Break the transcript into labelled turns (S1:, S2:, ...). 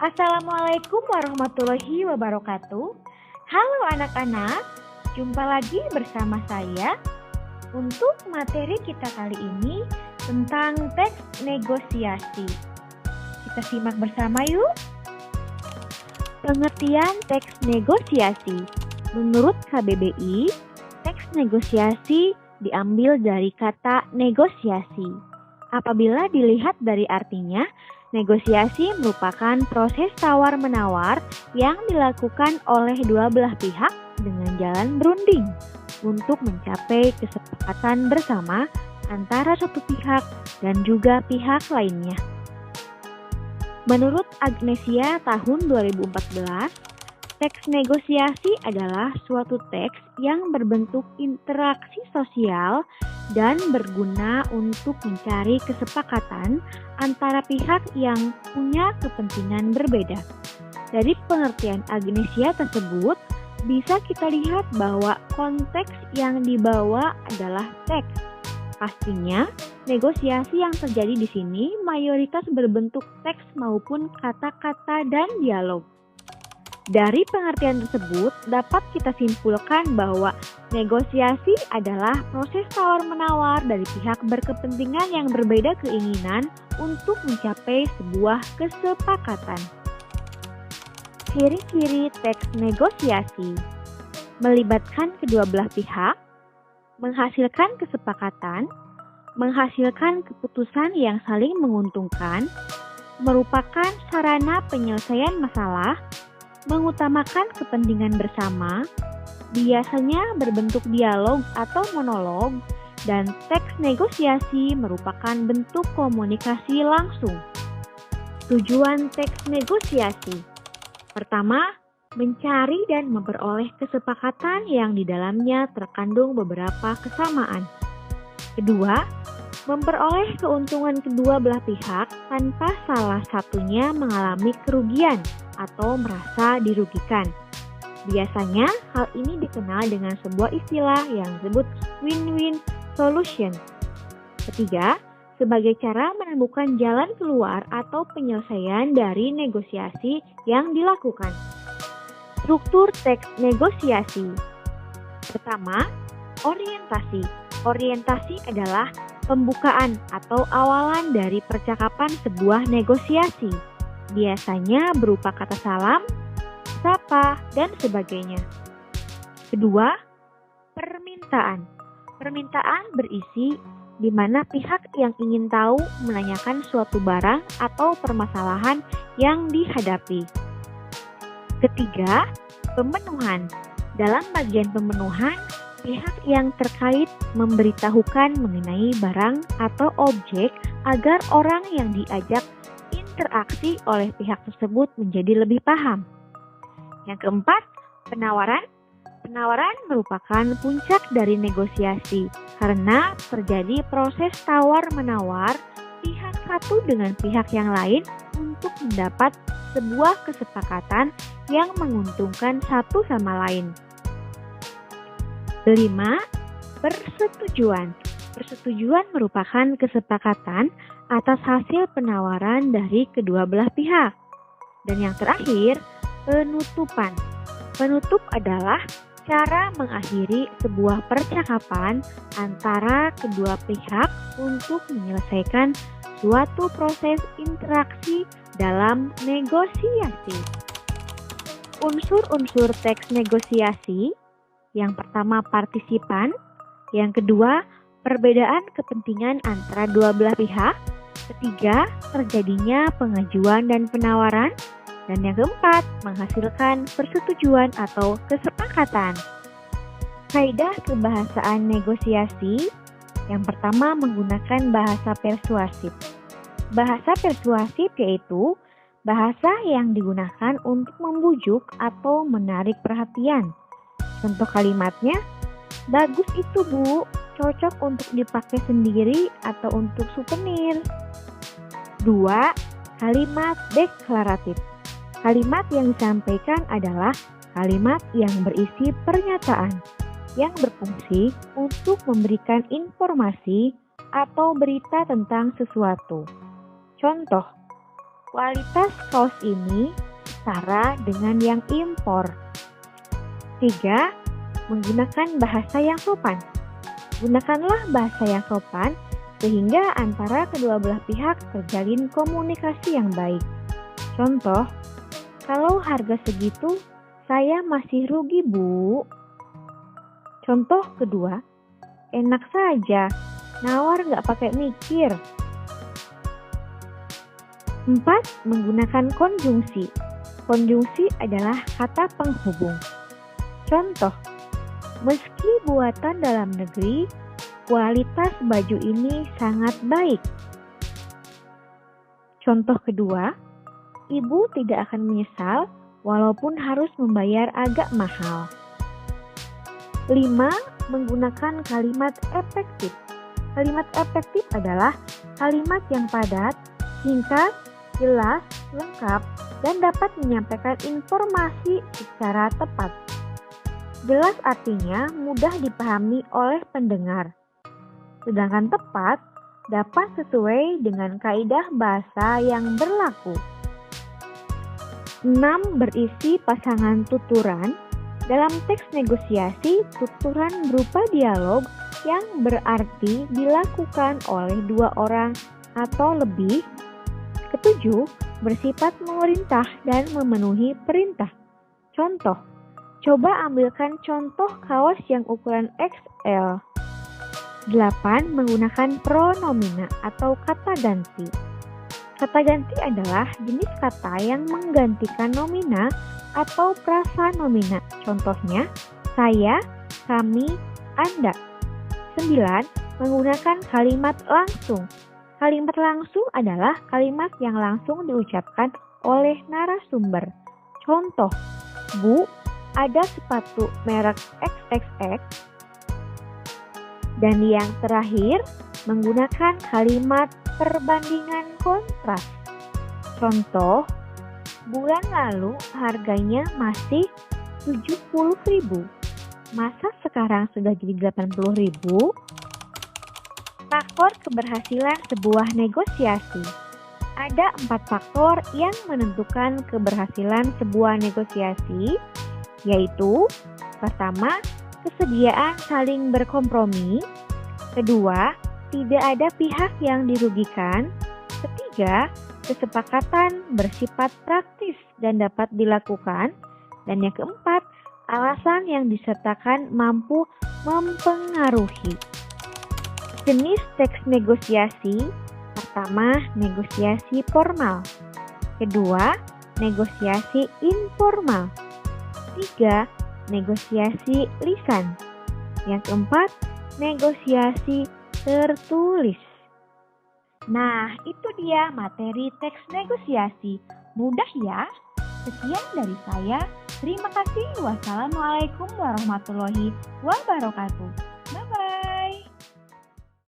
S1: Assalamualaikum warahmatullahi wabarakatuh. Halo anak-anak, jumpa lagi bersama saya. Untuk materi kita kali ini tentang teks negosiasi. Kita simak bersama yuk. Pengertian teks negosiasi. Menurut KBBI, teks negosiasi diambil dari kata negosiasi. Apabila dilihat dari artinya, negosiasi merupakan proses tawar-menawar yang dilakukan oleh dua belah pihak dengan jalan berunding untuk mencapai kesepakatan bersama antara satu pihak dan juga pihak lainnya. Menurut Agnesia tahun 2014, teks negosiasi adalah suatu teks yang berbentuk interaksi sosial dan berguna untuk mencari kesepakatan antara pihak yang punya kepentingan berbeda. Dari pengertian Agnesia tersebut, bisa kita lihat bahwa konteks yang dibawa adalah teks. Pastinya, negosiasi yang terjadi di sini mayoritas berbentuk teks maupun kata-kata dan dialog. Dari pengertian tersebut, dapat kita simpulkan bahwa negosiasi adalah proses tawar-menawar dari pihak berkepentingan yang berbeda keinginan untuk mencapai sebuah kesepakatan. Ciri-ciri teks negosiasi: melibatkan kedua belah pihak, menghasilkan kesepakatan, menghasilkan keputusan yang saling menguntungkan, merupakan sarana penyelesaian masalah, mengutamakan kepentingan bersama, biasanya berbentuk dialog atau monolog, dan teks negosiasi merupakan bentuk komunikasi langsung. Tujuan teks negosiasi: pertama, mencari dan memperoleh kesepakatan yang di dalamnya terkandung beberapa kesamaan. Kedua, memperoleh keuntungan kedua belah pihak tanpa salah satunya mengalami kerugian atau merasa dirugikan. Biasanya hal ini dikenal dengan sebuah istilah yang disebut win-win solution. Ketiga, sebagai cara menemukan jalan keluar atau penyelesaian dari negosiasi yang dilakukan. Struktur teks negosiasi. Pertama, orientasi. Orientasi adalah pembukaan atau awalan dari percakapan sebuah negosiasi. Biasanya berupa kata salam, sapa, dan sebagainya. Kedua, permintaan. Permintaan berisi di mana pihak yang ingin tahu menanyakan suatu barang atau permasalahan yang dihadapi. Ketiga, pemenuhan. Dalam bagian pemenuhan, pihak yang terkait memberitahukan mengenai barang atau objek agar orang yang diajak interaksi oleh pihak tersebut menjadi lebih paham. Yang keempat, penawaran. Penawaran merupakan puncak dari negosiasi karena terjadi proses tawar-menawar pihak satu dengan pihak yang lain untuk mendapat sebuah kesepakatan yang menguntungkan satu sama lain. Kelima, persetujuan. Persetujuan merupakan kesepakatan atas hasil penawaran dari kedua belah pihak. Dan yang terakhir, penutupan. Penutup adalah cara mengakhiri sebuah percakapan antara kedua pihak untuk menyelesaikan suatu proses interaksi dalam negosiasi. Unsur-unsur teks negosiasi: yang pertama, partisipan; yang kedua, perbedaan kepentingan antara dua belah pihak; ketiga, terjadinya pengajuan dan penawaran; dan yang keempat, menghasilkan persetujuan atau kesepakatan. Kaidah kebahasaan negosiasi: yang pertama, menggunakan bahasa persuasif. Bahasa persuasif yaitu bahasa yang digunakan untuk membujuk atau menarik perhatian. Contoh kalimatnya, bagus itu Bu, cocok untuk dipakai sendiri atau untuk souvenir. 2. Kalimat deklaratif. Kalimat yang disampaikan adalah kalimat yang berisi pernyataan yang berfungsi untuk memberikan informasi atau berita tentang sesuatu. Contoh, kualitas kaos ini setara dengan yang impor. 3. Menggunakan bahasa yang sopan. Gunakanlah bahasa yang sopan sehingga antara kedua belah pihak terjalin komunikasi yang baik. Contoh, kalau harga segitu, saya masih rugi, Bu. Contoh kedua, enak saja, nawar nggak pakai mikir. 4. Menggunakan konjungsi. Konjungsi adalah kata penghubung. Contoh, meski buatan dalam negeri, kualitas baju ini sangat baik. Contoh kedua, ibu tidak akan menyesal walaupun harus membayar agak mahal. 5. Menggunakan kalimat efektif. Kalimat efektif adalah kalimat yang padat, singkat, jelas, lengkap, dan dapat menyampaikan informasi secara tepat. Jelas artinya mudah dipahami oleh pendengar. Sedangkan tepat dapat sesuai dengan kaidah bahasa yang berlaku. 6. Berisi pasangan tuturan. Dalam teks negosiasi, tuturan berupa dialog yang berarti dilakukan oleh dua orang atau lebih. 7. Bersifat memerintah dan memenuhi perintah. Contoh, coba ambilkan contoh kaos yang ukuran XL. 8. Menggunakan pronomina atau kata ganti. Kata ganti adalah jenis kata yang menggantikan nomina atau prasanomina. Contohnya, saya, kami, Anda. 9. Menggunakan kalimat langsung. Kalimat langsung adalah kalimat yang langsung diucapkan oleh narasumber. Contoh, Bu, ada sepatu merek XXX. Dan yang terakhir, menggunakan kalimat perbandingan kontras. Contoh, bulan lalu harganya masih 70.000. Masa sekarang sudah jadi 80.000? Faktor keberhasilan sebuah negosiasi. Ada 4 faktor yang menentukan keberhasilan sebuah negosiasi, yaitu pertama, kesediaan saling berkompromi. Kedua, tidak ada pihak yang dirugikan. Ketiga, kesepakatan bersifat praktis dan dapat dilakukan. Dan yang keempat, alasan yang disertakan mampu mempengaruhi. Jenis teks negosiasi. Pertama, negosiasi formal. Kedua, negosiasi informal. 3. Negosiasi lisan. Yang keempat, negosiasi tertulis. Nah, itu dia materi teks negosiasi. Mudah ya? Sekian dari saya. Terima kasih. Wassalamualaikum warahmatullahi wabarakatuh.